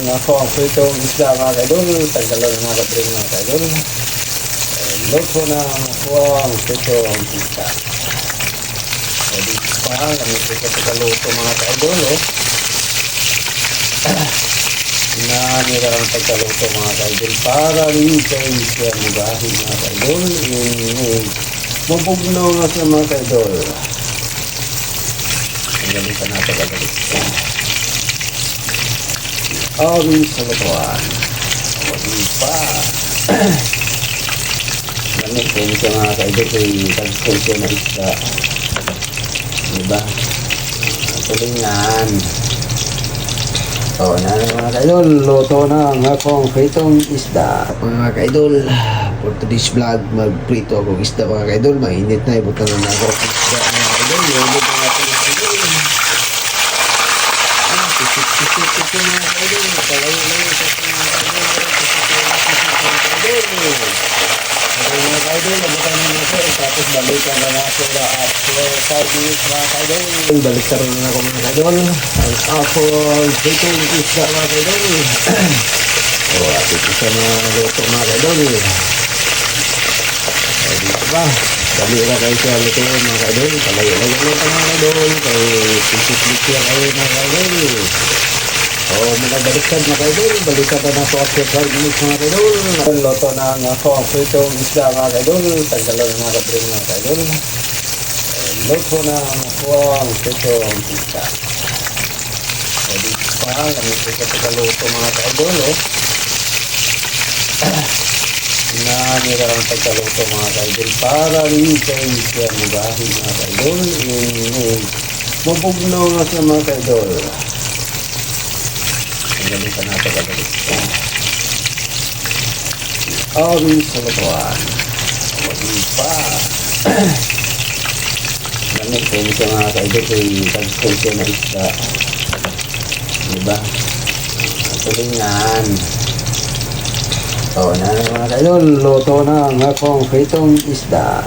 Ako ang pritong isda mga kaidol, tanggalan ng mga kabring mga kaidol. Luto na ako ang pritong isda. Pwede pa, kami sa pagkaluto mga kaidol. Nanira ang pagkaluto mga kaidol para rin kayo siya magahi mga kaidol. Mabugnaw na sa mga kaidol. Tanggalin pa natin kagalit. Awi sa lutuan. Awi pa. Ganit din siya mga kaidol kay pag-sponsor na isda. Diba? Tulingan. O, na mga kaidol, luto na ang akong pritong isda. Mga kaidol, for today's vlog, magprito akong isda mga kaidol. Mainit na, ibutan na akong isda mga kaidol. Yunod na natin yung kaidol. Pisip-pisip mga kaidol. Kalayo-layo sa mga kaidol. Mga kaidol, nabutan na natin. Tapos balikan na natin na after 5 minutes mga kaidol. Balikan na ako mga kaidol. Ang apple, pritong isda mga kaidol. O, atin ko sa mga luto mga kaidol. O, dito ba? Dali na kayo sa lutuin mga kaidol. Kalayo-layo na mga kaidol. Kay pisip-pisip kayo mga kaidol. O, mga balikan mga kaidol. Balikan na nato after 5 minutes mga kaidol. Luto na ang ako ang pritong isda mga kaidol. Tanggalan ng mga kabring mga kaidol. Luto na ako ang pritong isda. Pwede pa, kami sa pagkaluto mga kaidol. Nanira ang pagkaluto mga kaidol para rin kayo siya magahi mga kaidol. Mabugnaw na sa mga kaidol. Tanggalin pa natin kagalit. Awi sa lutuan. Awi pa. Ganit din siya mga kaidol kay pag-sponsor na isda. Diba? Tulingan. O, na mga kaidol, luto na ang akong pritong isda.